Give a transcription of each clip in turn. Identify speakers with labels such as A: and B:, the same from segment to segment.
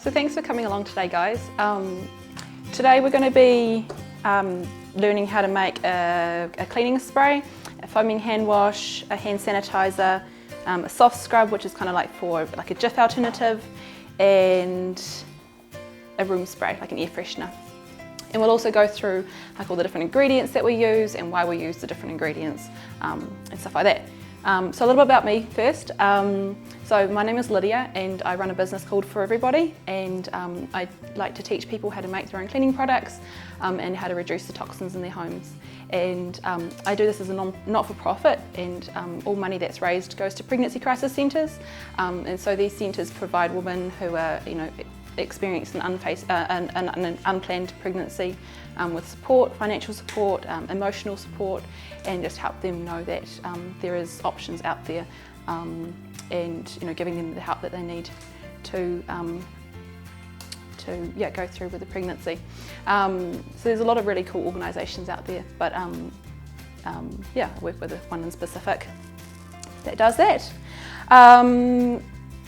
A: So thanks for coming along today, guys. Today we're going to be learning how to make a cleaning spray, a foaming hand wash, a hand sanitizer, a soft scrub, which is kind of like for like a Jif alternative, and a room spray, like an air freshener. And we'll also go through like all the different ingredients that we use and why we use the different ingredients and stuff like that. So a little bit about me first. So my name is Lydia and I run a business called For Everybody, and I like to teach people how to make their own cleaning products and how to reduce the toxins in their homes. And I do this as a not-for-profit, and all money that's raised goes to pregnancy crisis centres. And so these centres provide women who are, experience an unplanned pregnancy with support, financial support, emotional support, and just help them know that there is options out there, and giving them the help that they need to go through with the pregnancy. So there's a lot of really cool organisations out there, but I work with one in specific that does that.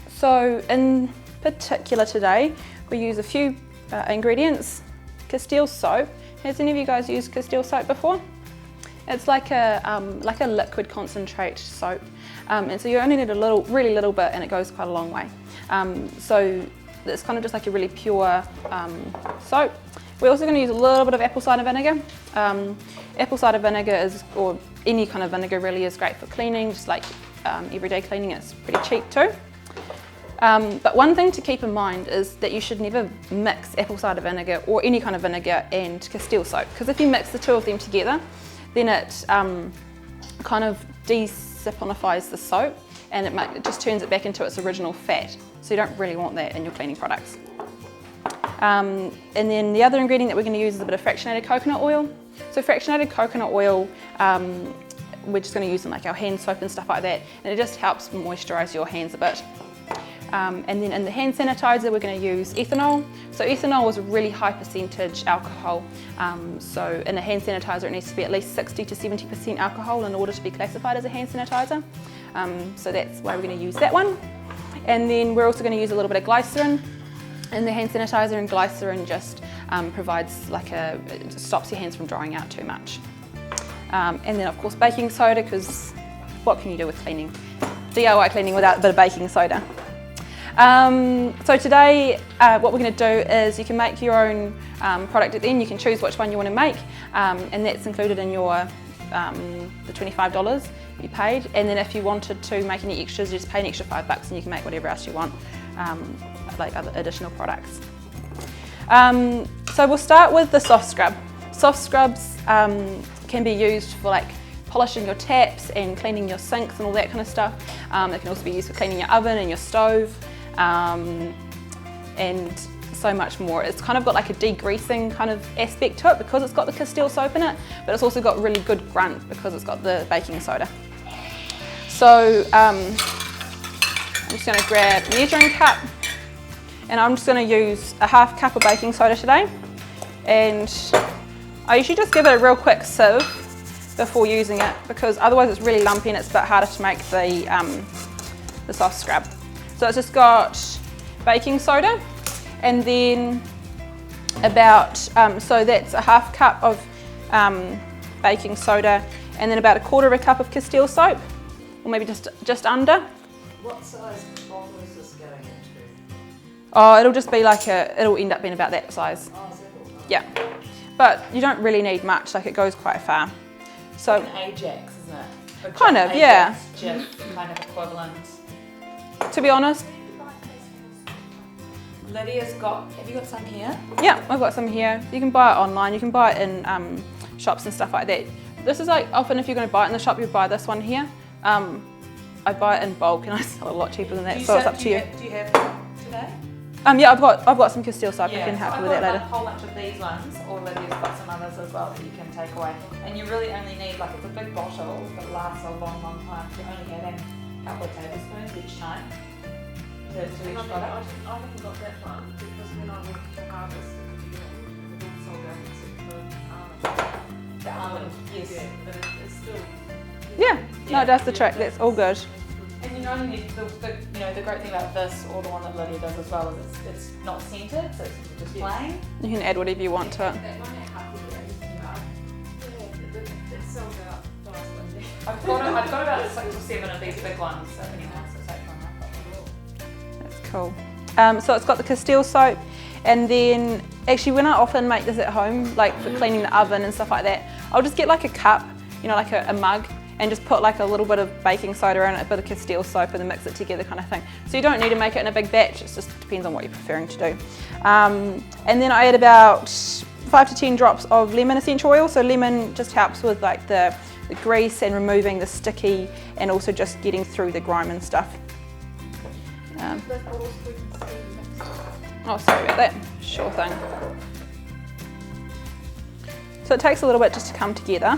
A: So in particular today, we use a few ingredients. Castile soap. Has any of you guys used Castile soap before? It's like a liquid concentrate soap, and so you only need really little bit, and it goes quite a long way. So it's kind of just like a really pure soap. We're also going to use a little bit of apple cider vinegar. Apple cider vinegar or any kind of vinegar really is great for cleaning, just like everyday cleaning. It's pretty cheap too. But one thing to keep in mind is that you should never mix apple cider vinegar or any kind of vinegar and Castile soap, because if you mix the two of them together, then it kind of desaponifies the soap, and it just turns it back into its original fat. So you don't really want that in your cleaning products. And then the other ingredient that we're going to use is a bit of fractionated coconut oil. So fractionated coconut oil, we're just going to use in like our hand soap and stuff like that, and it just helps moisturise your hands a bit. And then in the hand sanitizer, we're going to use ethanol. So ethanol is a really high percentage alcohol. So in a hand sanitizer, it needs to be at least 60 to 70% alcohol in order to be classified as a hand sanitizer. So that's why we're going to use that one. And then we're also going to use a little bit of glycerin in the hand sanitizer, and glycerin just provides it just stops your hands from drying out too much. And then of course baking soda, because what can you do with cleaning? DIY cleaning without a bit of baking soda. So today what we're going to do is you can make your own product at the end. You can choose which one you want to make, and that's included in your the $25 you paid. And then if you wanted to make any extras, you just pay an extra $5 and you can make whatever else you want, like other additional products. So we'll start with the soft scrub. Soft scrubs can be used for like polishing your taps and cleaning your sinks and all that kind of stuff. They can also be used for cleaning your oven and your stove, and so much more. It's kind of got like a degreasing kind of aspect to it because it's got the Castile soap in it, but it's also got really good grunt because it's got the baking soda. So I'm just going to grab a measuring cup, and I'm just going to use a half cup of baking soda today, and I usually just give it a real quick sieve before using it, because otherwise it's really lumpy and it's a bit harder to make the soft scrub. So it's just got baking soda, and then about, so that's a half cup of baking soda, and then about a quarter of a cup of Castile soap, or maybe just under.
B: What size bottle is this going into?
A: Oh, it'll just be like it'll end up being about that size.
B: Oh, is that all right?
A: Yeah, but you don't really need much, like it goes quite far. So
B: like an Ajax, isn't it? Or
A: kind of,
B: Ajax,
A: yeah.
B: Jif kind of equivalent.
A: To be honest,
B: Lydia's got, have you got some here?
A: yeah, I've got some here. You can buy it online, you can buy it in shops and stuff like that. This is like, often if you're going to buy it in the shop, you buy this one here. I buy it in bulk and I sell it a lot cheaper than that, so it's up to you.
B: Do you have some today?
A: Yeah, I've got some Castile soap. I can help you with that later.
B: I've got a whole bunch of these ones, or Lydia's got some others as well that you can take away. And you really only need, like, it's a big bottle that lasts a long, long time. You're only having a couple of tablespoons each time to each product.
C: I haven't got that one because when I went to harvest it all sold out except for
B: The almond, yes.
C: yeah, but it's still.
A: Yeah, no, it does the trick. That's all good.
B: And only need the great thing about this, or the one that Lydia does as well, is it's not scented, so it's just plain.
A: You can add whatever you want to it.
C: That one at Harvey, it sells out fast.
B: I've got about 6 or 7 of these big ones, so anyway, so take one.
A: That's cool. So it's got the Castile soap, and then actually when I often make this at home, like for cleaning the oven and stuff like that, I'll just get like a cup, like a mug, and just put like a little bit of baking soda in it, a bit of Castile soap, and then mix it together kind of thing. So you don't need to make it in a big batch, it just depends on what you're preferring to do. And then I add about 5 to 10 drops of lemon essential oil. So lemon just helps with like the grease and removing the sticky, and also just getting through the grime and stuff. Oh, sorry about that. Sure thing. So it takes a little bit just to come together.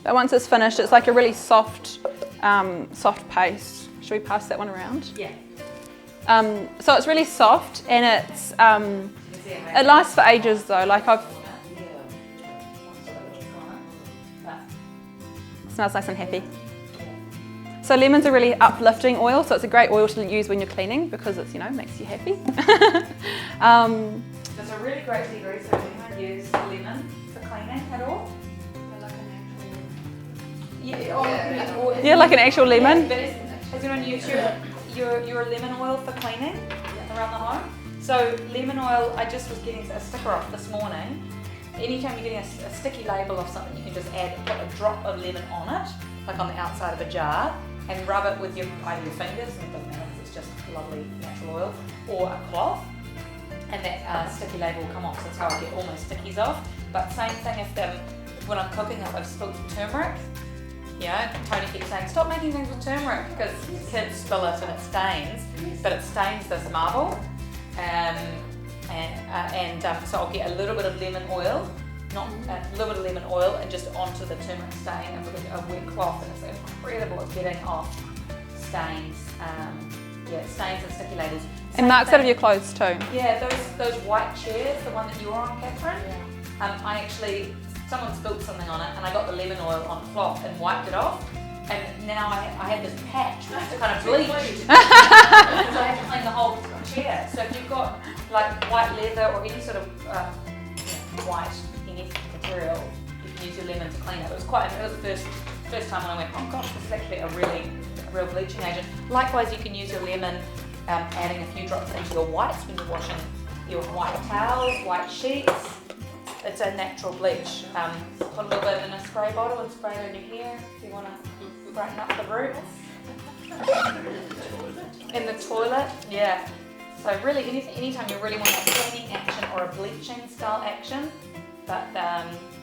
A: But once it's finished, it's like a really soft paste. Should we pass that one around?
B: Yeah.
A: So it's really soft, and it's it lasts for ages though. Like it smells nice and happy. So lemon's a really uplifting oil, so it's a great oil to use when you're cleaning because it's makes you happy.
B: It's a really great degreaser. Have anyone used lemon for cleaning at all?
A: Yeah, like an actual lemon.
B: Yeah, has anyone used your lemon oil for cleaning around the home? So lemon oil, I just was getting a sticker off this morning. Anytime you're getting a sticky label of something, you can just put a drop of lemon on it, like on the outside of a jar, and rub it with either your fingers, and it doesn't matter because it's just lovely natural oil, or a cloth, and that sticky label will come off. So that's how I get all my stickies off. But same thing when I'm cooking, if I've spilled turmeric, Tony keeps saying, stop making things with turmeric because kids spill it and it stains, but it stains this marble. So I'll get a little bit of lemon oil, and just onto the turmeric stain, and with a wet cloth, and it's incredible at getting off stains, stains and sticky labels.
A: And marks out of your clothes too.
B: Yeah, those white chairs, the one that you were on, Catherine. Yeah. Someone spilled something on it, and I got the lemon oil on a cloth and wiped it off, and now I had this patch which is kind of bleached. So I have to clean the whole chair. So if you've got like white leather or any sort of white material, you can use your lemon to clean it. It was the first time when I went, oh gosh, this is actually a real bleaching agent. Likewise, you can use your lemon, adding a few drops into your whites when you're washing your white towels, white sheets. It's a natural bleach. Put a little bit in a spray bottle and spray it on your hair if you want to brighten up the roots. In the toilet, yeah. So really, anytime you really want a cleaning action or a bleaching style action, but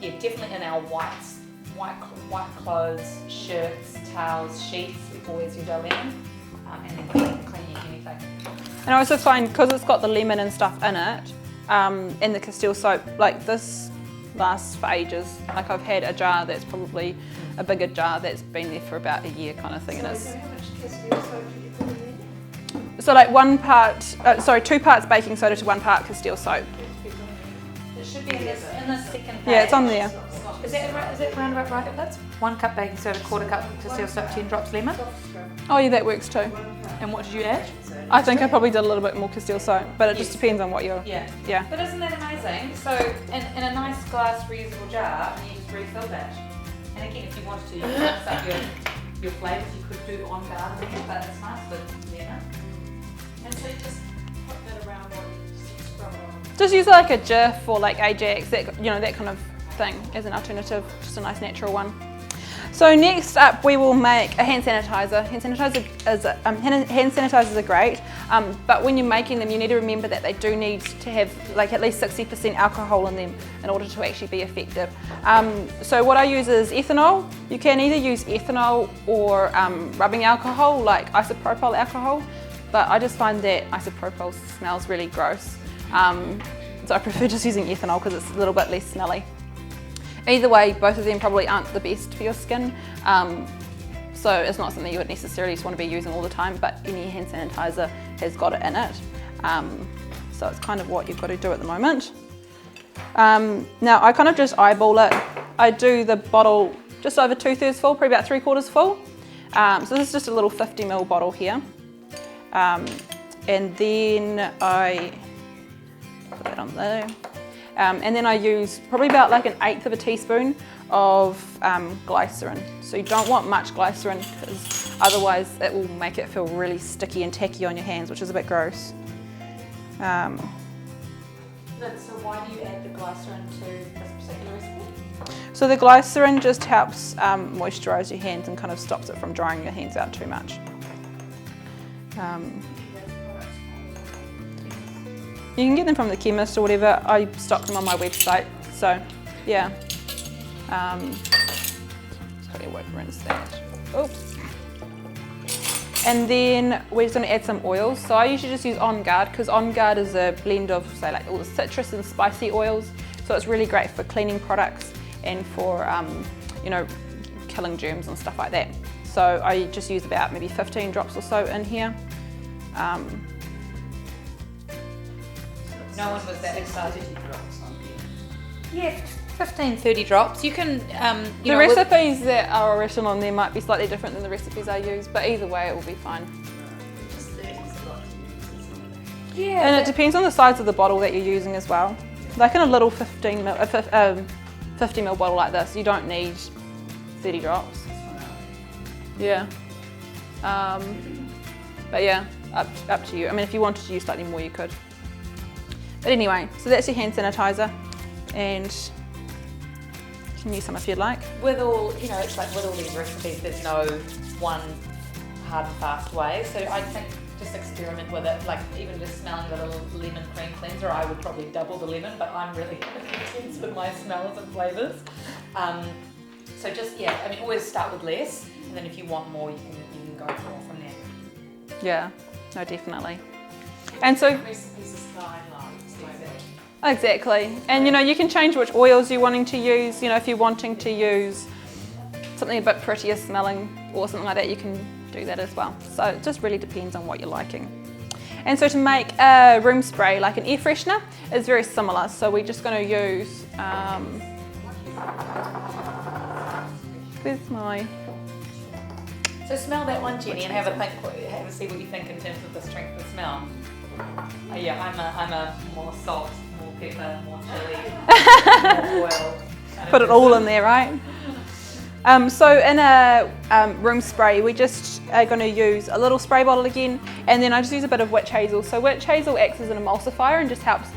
B: definitely in our whites, white clothes, shirts, towels, sheets, we always use our lemon, and then clean anything.
A: And I also find, because it's got the lemon and stuff in it, and the Castile soap, like this lasts for ages. Like I've had a jar that's probably a bigger jar that's been there for about a year kind of thing.
C: So
A: And it's,
C: how much Castile soap do you put in there?
A: so like 2 parts baking soda to 1 part Castile soap.
B: It should be in the second page.
A: Yeah, it's on there.
B: Is that round about right? That's 1 cup baking soda, 1/4 cup Castile soap, 10 drops lemon.
A: Oh yeah, that works too.
B: And what did you add?
A: I think I probably did a little bit more Castile soap, but it just depends on what you're...
B: Yeah.
A: Yeah.
B: But isn't that amazing? So in a nice glass reusable jar, and you just refill that. And again, if you wanted to, you could mix up your flavours. You could do on garden, but it's nice with lemon.
C: And so you just put that around while you just scrub it on.
A: Just use like a Jif or like Ajax, that kind of thing as an alternative, just a nice natural one. So next up, we will make a hand sanitizer. Hand sanitizers are great, but when you're making them, you need to remember that they do need to have like at least 60% alcohol in them in order to actually be effective. So what I use is ethanol. You can either use ethanol or rubbing alcohol, like isopropyl alcohol, but I just find that isopropyl smells really gross. So I prefer just using ethanol because it's a little bit less smelly. Either way, both of them probably aren't the best for your skin, so it's not something you would necessarily just want to be using all the time, but any hand sanitizer has got it in it, so it's kind of what you've got to do at the moment. Now I kind of just eyeball it. I do the bottle just over 2/3 full, probably about 3/4 full. So this is just a little 50 ml bottle here. And then I put that on there. And then I use probably about like 1/8 of a teaspoon of glycerin. So you don't want much glycerin because otherwise it will make it feel really sticky and tacky on your hands, which is a bit gross.
B: So why do you add the glycerin to this particular recipe?
A: So the glycerin just helps moisturise your hands and kind of stops it from drying your hands out too much. You can get them from the chemist or whatever. I stock them on my website, so yeah. Just got to work rinse that. Oops. And then we're just going to add some oils. So I usually just use On Guard because On Guard is a blend of, say, like all the citrus and spicy oils. So it's really great for cleaning products and for, you know, killing germs and stuff like that. So I just use about maybe 15 drops or so in here.
B: No one was that excited. Yeah, 15, 30 drops. You can,
A: the recipes that are original on there might be slightly different than the recipes I use, but either way it will be fine.
B: Yeah.
A: And it depends on the size of the bottle that you're using as well. Like in a little 50 ml bottle like this, you don't need 30 drops. Yeah. But yeah, up to you. I mean, if you wanted to use slightly more, you could. But anyway, so that's your hand sanitizer, and you can use some if you'd like.
B: With all, you know, it's like with all these recipes, there's no one hard and fast way. So I think just experiment with it. Like even just smelling the little lemon cream cleanser, I would probably double the lemon, but I'm really intense with my smells and flavours. So just, yeah, I mean, always start with less, and then if you want more, you can go for more from there.
A: Yeah, no, definitely. And so exactly, and you know, you can change which oils you're wanting to use. You know, if you're wanting to use something a bit prettier smelling or something like that, you can do that as well. So it just really depends on what you're liking. And so to make a room spray, like an air freshener, is very similar. So we're just going to use, where's my...
B: So smell that one, Jenny, and have a see what you think in terms of the strength of smell. Yeah, I'm a more salt, more pepper, more chili, more oil.
A: Put it all in there, right? So in a room spray, we just are going to use a little spray bottle again, and then I just use a bit of witch hazel. So witch hazel acts as an emulsifier and just helps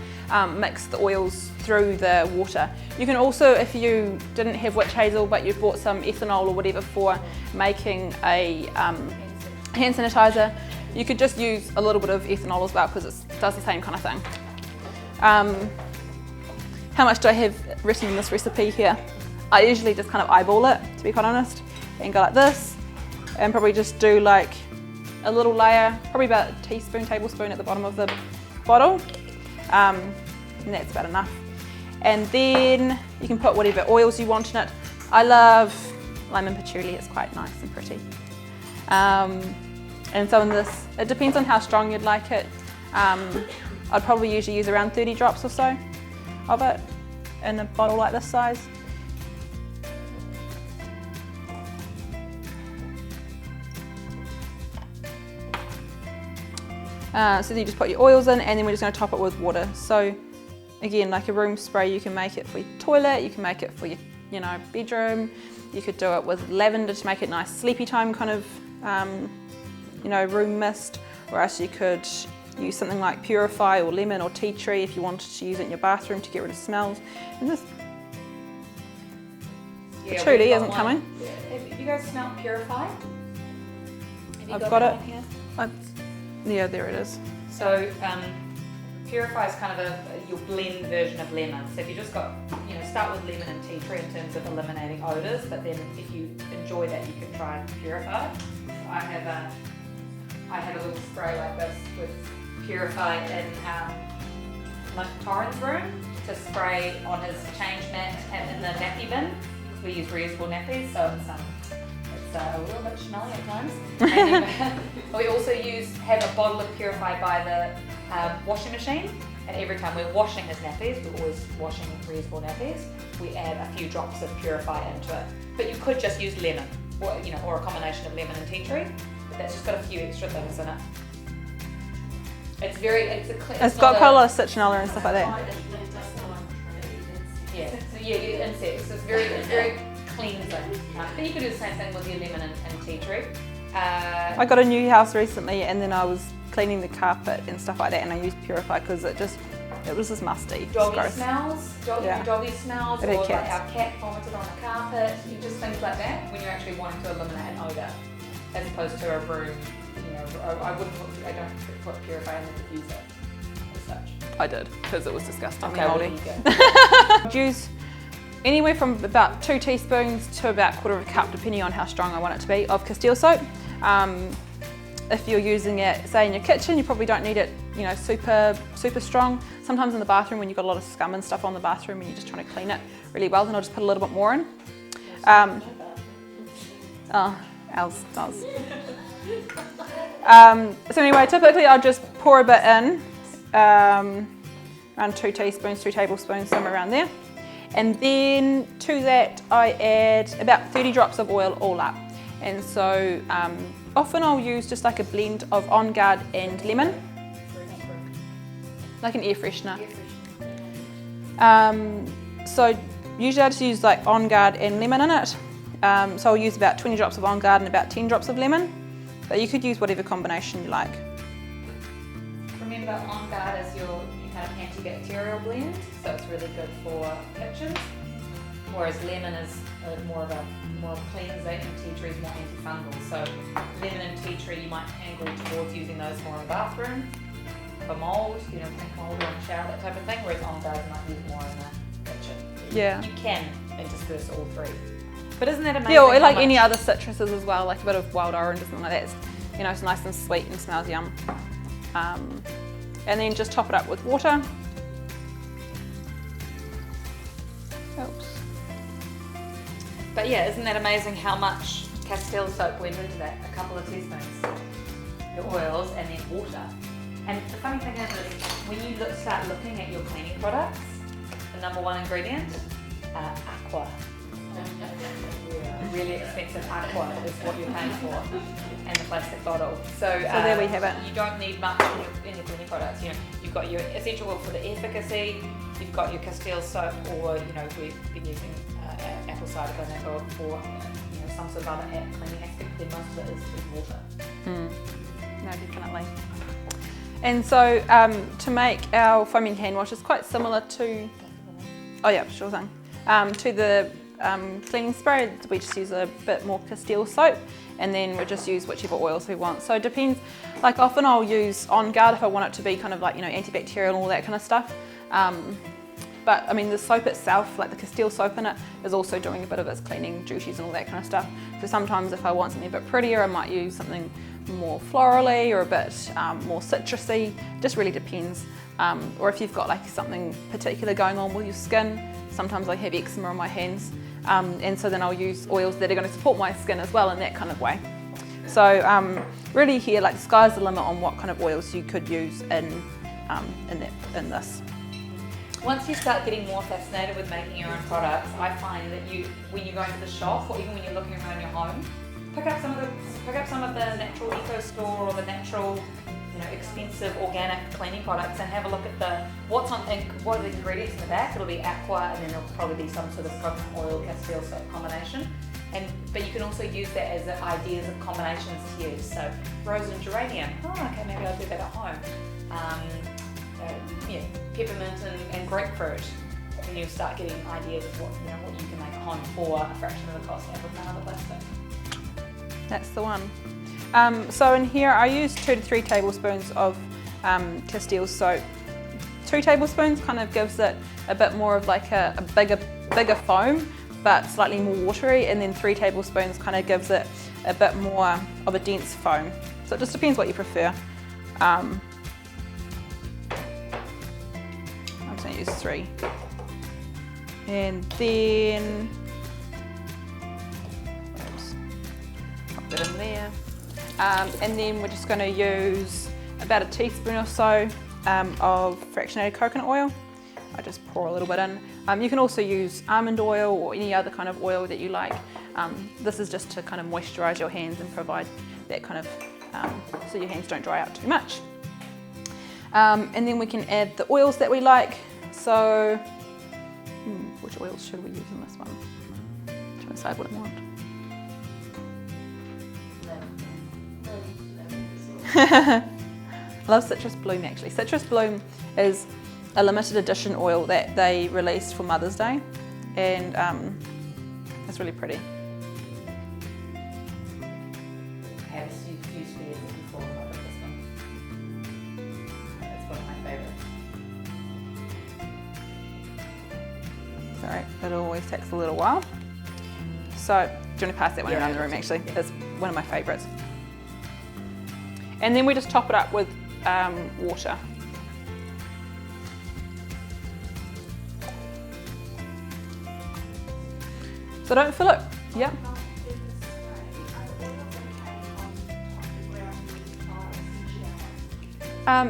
A: mix the oils through the water. You can also, if you didn't have witch hazel but you bought some ethanol or whatever for making a hand sanitizer, you could just use a little bit of ethanol as well because it does the same kind of thing. How much do I have written in this recipe here? I usually just kind of eyeball it, to be quite honest, and go like this, and probably just do like a little layer, probably about a teaspoon, tablespoon at the bottom of the bottle, and that's about enough. And then you can put whatever oils you want in it. I love lemon patchouli, it's quite nice and pretty. And so in this, it depends on how strong you'd like it. I'd probably usually use around 30 drops or so of it in a bottle like this size. So then you just put your oils in, and then we're just going to top it with water. So again, like a room spray, you can make it for your toilet, you can make it for your, you know, bedroom. You could do it with lavender to make it nice sleepy time kind of, you know, room mist. Or else you could use something like Purify or lemon or tea tree if you wanted to use it in your bathroom to get rid of smells. And this patchouli isn't coming.
B: Have you guys smelled Purify? Have you
A: I've got it.
B: Here?
A: Yeah, there it is.
B: So Purify is kind of your blend version of lemon. So if you just got, you know, start with lemon and tea tree in terms of eliminating odours, but then if you enjoy that, you can try Purify. I have a little spray like this with Purify in Torrin's room to spray on his change mat and in the nappy bin. We use reusable nappies, so it's a little bit smelly at times. And we also have a bottle of Purify by the washing machine, And every time we're washing his nappies, we're always washing reusable nappies, we add a few drops of Purify into it. But you could just use lemon, or or a combination of lemon and tea tree. But that's just got a few extra things in it. It's
A: got quite a lot of citronella and stuff like that.
B: Yeah, so yeah, insects. It's very cleansing. But you could do the same thing with your lemon and tea tree.
A: I got a new house recently, and then I was cleaning the carpet and stuff like that, and I used Purify because it was just musty.
B: Doggy smells, doggy smells,
A: or
B: like our cat vomited on the carpet, just things like that. When you're actually wanting to eliminate an odour, as opposed to a room. I don't put Purify in the diffuser as such.
A: I did, because it was disgusting.
B: Okay,
A: moldy.
B: Well,
A: Use anywhere from about 2 teaspoons to about 1/4 cup, depending on how strong I want it to be, of Castile soap. If you're using it, say in your kitchen, you probably don't need it, super strong. Sometimes in the bathroom, when you've got a lot of scum and stuff on the bathroom and you're just trying to clean it really well, then I'll just put a little bit more in. Ours does. So anyway, typically I'll just pour a bit in, around 2 teaspoons, 2 tablespoons, somewhere around there. And then to that I add about 30 drops of oil all up. And so often I'll use just like a blend of On Guard and lemon, like an air freshener. So usually I just use like On Guard and lemon in it. So I'll use about 20 drops of On Guard and about 10 drops of lemon. But you could use whatever combination you like.
B: Remember, On Guard is your kind of antibacterial blend, so it's really good for kitchens. Whereas lemon is more cleansing, and tea tree is more antifungal. So lemon and tea tree, you might angle towards using those more in the bathroom for mold, pink mold or in the shower, that type of thing. Whereas On Guard you might use more in the kitchen.
A: Yeah.
B: You can intersperse all three. But isn't that amazing?
A: Yeah, or like any other citruses as well, like a bit of wild orange or something like that. It's nice and sweet and smells yum. And then just top it up with water. Oops.
B: But yeah, isn't that amazing how much Castile soap went into that? A couple of teaspoons, your oils, and then water. And the funny thing is when you start looking at your cleaning products, the number 1 ingredient, aqua. Really expensive aqua is what you're paying for, and the plastic bottle. So
A: there we have it.
B: You don't need much in your cleaning products. You've got your essential oil for the efficacy. You've got your Castile soap, or we've been using apple cider vinegar for some sort of other cleaning aspect. Then most of it is water.
A: No, definitely. And so to make our foaming hand wash is quite similar to, sure thing, to the cleaning spray. We just use a bit more Castile soap, and then we just use whichever oils we want. So it depends, like often I'll use On Guard if I want it to be kind of like antibacterial and all that kind of stuff. But I mean the soap itself, like the Castile soap in it, is also doing a bit of its cleaning duties and all that kind of stuff. So sometimes if I want something a bit prettier, I might use something more florally or a bit more citrusy. Just really depends. Or if you've got like something particular going on with your skin, sometimes I have eczema on my hands, and so then I'll use oils that are going to support my skin as well in that kind of way. So really here, like the sky's the limit on what kind of oils you could use in this.
B: Once you start getting more fascinated with making your own products, I find that when you go into the shop, or even when you're looking around your home, pick up some of the natural eco store or the natural, expensive organic cleaning products, and have a look at what are the ingredients in the back. It'll be aqua, and then there'll probably be some sort of coconut oil Castile soap combination. But you can also use that as ideas of combinations to use. So rose and geranium. Oh, okay, maybe I'll do that at home. Peppermint and grapefruit. And you'll start getting ideas of what you can make at home for a fraction of the cost of another plastic.
A: That's the one. So in here I use 2 to 3 tablespoons of Castile soap. 2 tablespoons kind of gives it a bit more of like a bigger foam, but slightly more watery, and then 3 tablespoons kind of gives it a bit more of a dense foam. So it just depends what you prefer. I'm just going to use 3. And then pop that in there. And then we're just going to use about a teaspoon or so of fractionated coconut oil. I just pour a little bit in. You can also use almond oil or any other kind of oil that you like. This is just to kind of moisturize your hands and provide that kind of, so your hands don't dry out too much. And then we can add the oils that we like. So, which oils should we use in this one? I'm trying to decide what I want. I love Citrus Bloom actually. Citrus Bloom is a limited edition oil that they released for Mother's Day, and it's really pretty.
B: I have a few spears before, I love this one. That's one of my favourites.
A: Sorry, it always takes a little while. So, do you want to pass that one around the room actually? It's one of my favourites. And then we just top it up with water. So don't fill it. Yep.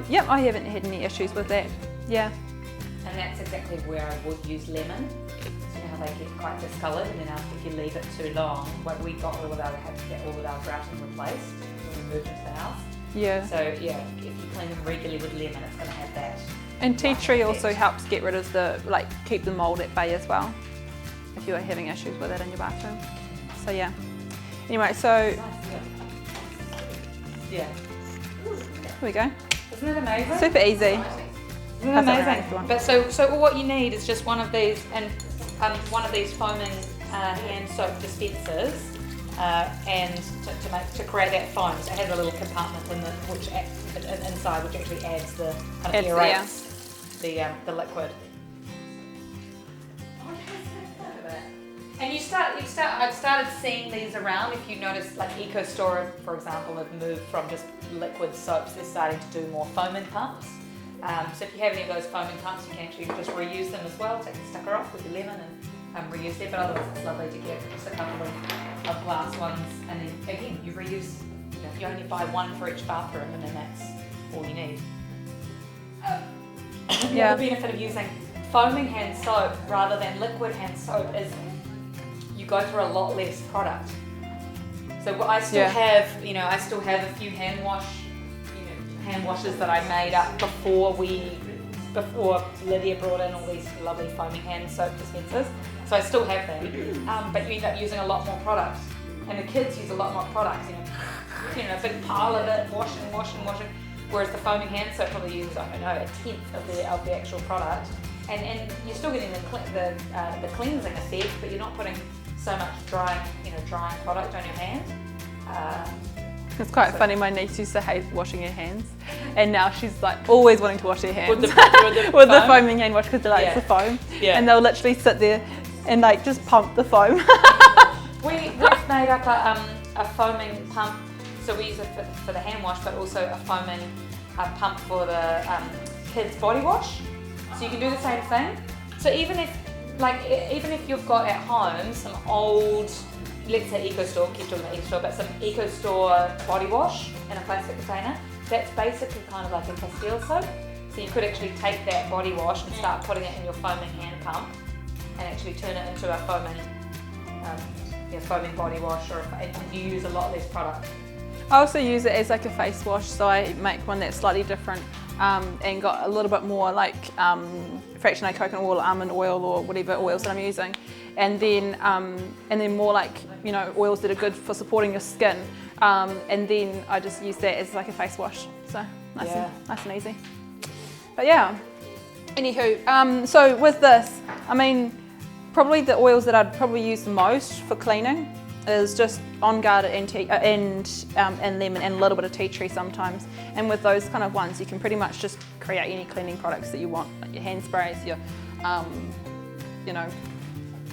A: Yep, I haven't had any issues with that. Yeah.
B: And that's exactly where I would use lemon. So you know how they get quite discoloured, and then after if you leave it too long, what we got had to get all of our grouting replaced when we moved into the house.
A: Yeah.
B: So yeah, if you clean them regularly with lemon, it's going to have that.
A: And tea tree also helps get rid of the, keep the mould at bay as well, if you are having issues with it in your bathroom. So yeah. Anyway, so
B: yeah.
A: Here we go.
B: Isn't it amazing?
A: Super easy.
B: Isn't it
A: Pass it around if you
B: amazing?
A: want.
B: But so all what you need is just one of these and one of these foaming hand soap dispensers, and to create that foam. So it has a little compartment inside which actually adds the kind of aerates the liquid. And I've started seeing these around. If you notice, like EcoStore, for example, have moved from just liquid soaps. They're starting to do more foaming pumps. So if you have any of those foaming pumps, you can actually just reuse them as well. Take the sticker off with your lemon and reuse them. But otherwise, it's lovely to get just a couple of glass ones. And then again, you reuse. You only buy one for each bathroom, and then that's all you need. The other benefit of using foaming hand soap rather than liquid hand soap is you go through a lot less product. So I still have, I still have a few hand washes that I made up before Lydia brought in all these lovely foaming hand soap dispensers. So I still have them, but you end up using a lot more product, and the kids use a lot more product. A big pile of it, washing. Whereas the foaming hand soap probably uses, I don't know, a tenth of the actual product, and you're still getting the cleansing effect, but you're not putting so much drying product on your hand.
A: It's quite funny. My niece used to hate washing her hands, and now she's like always wanting to wash her hands
B: with the
A: foaming hand wash because they like the foam, and they'll literally sit there and just pump the foam.
B: We've made up a foaming pump. So we use it for the hand wash, but also a foaming pump for the kids' body wash. So you can do the same thing. So even if you've got at home some old, let's say EcoStore, keep talking about EcoStore, but some EcoStore body wash in a plastic container, that's basically kind of like a Castile soap. So you could actually take that body wash and start putting it in your foaming hand pump and actually turn it into a foaming body wash, and you use a lot less product.
A: I also use it as like a face wash, so I make one that's slightly different and got a little bit more fractionated coconut oil, almond oil, or whatever oils that I'm using, and then more oils that are good for supporting your skin, and then I just use that as like a face wash, so nice and easy. But yeah, anywho, so with this, probably the oils that I'd probably use the most for cleaning is just On Guard and lemon, and a little bit of tea tree sometimes. And with those kind of ones, you can pretty much just create any cleaning products that you want, like your hand sprays, your,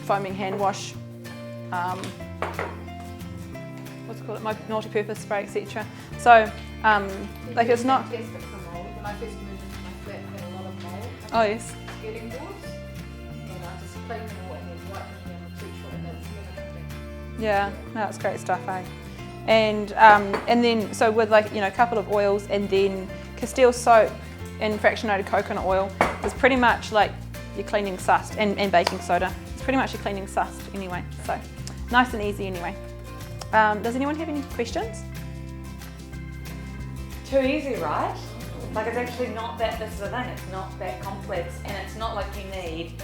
A: foaming hand wash, what's it called, my multi-purpose spray, etc. So, it's not.
C: When I first moved into my flat, I had a lot of mold.
A: Oh yes.
C: Skirting boards, and I just cleaned them all and then wiped them with tea tree, and that's never happened.
A: Yeah, that's great stuff, eh? And then so with a couple of oils and then Castile soap, and fractionated coconut oil is pretty much like you're cleaning sust, and baking soda. It's pretty much you're cleaning sust anyway, so nice and easy anyway. Does anyone have any questions?
B: Too easy, right? Like it's actually not that, this is the thing, it's not that complex, and it's not like you need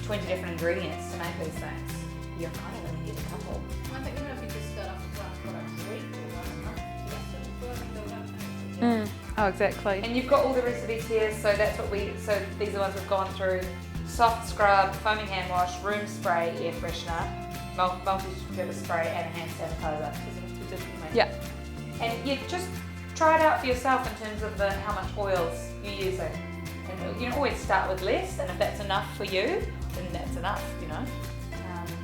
B: 20 different ingredients to make these things. You kind of only need a couple.
C: I think even if you just start off with one product a week or one month, you have to build up.
A: Oh, exactly.
B: And you've got all the recipes here, so that's what so these are the ones we've gone through. Soft scrub, foaming hand wash, room spray, air freshener, multi-purpose spray, and a hand sanitizer.
A: Yeah.
B: And you just try it out for yourself in terms of how much oils you're using. And you can always start with less, and if that's enough for you, then that's enough, you know.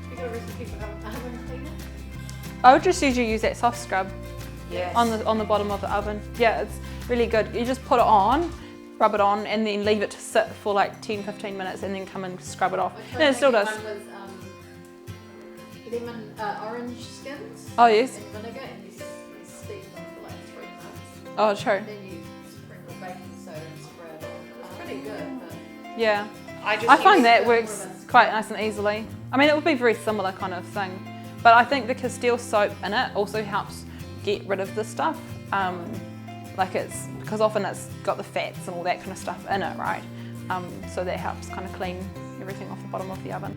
C: You got a recipe for oven cleaner?
A: I would just usually use that soft scrub
B: Yes.
A: on the bottom of the oven. Yeah, it's really good. You just put it on, rub it on, and then leave it to sit for like 10-15 minutes, and then come and scrub it off. And it still does.
C: One with lemon, orange skins.
A: Oh yes.
C: And vinegar, and you steep them for like 3 months.
A: Oh true.
C: And then you sprinkle baking soda and spread it on. It's pretty good, but
A: Yeah.
B: I
A: I find that
C: use
A: works
C: it.
A: quite nice and easily. I mean, it would be very similar kind of thing, but I think the Castile soap in it also helps get rid of the stuff. Like because often it's got the fats and all that kind of stuff in it, right? So that helps kind of clean everything off the bottom of the oven.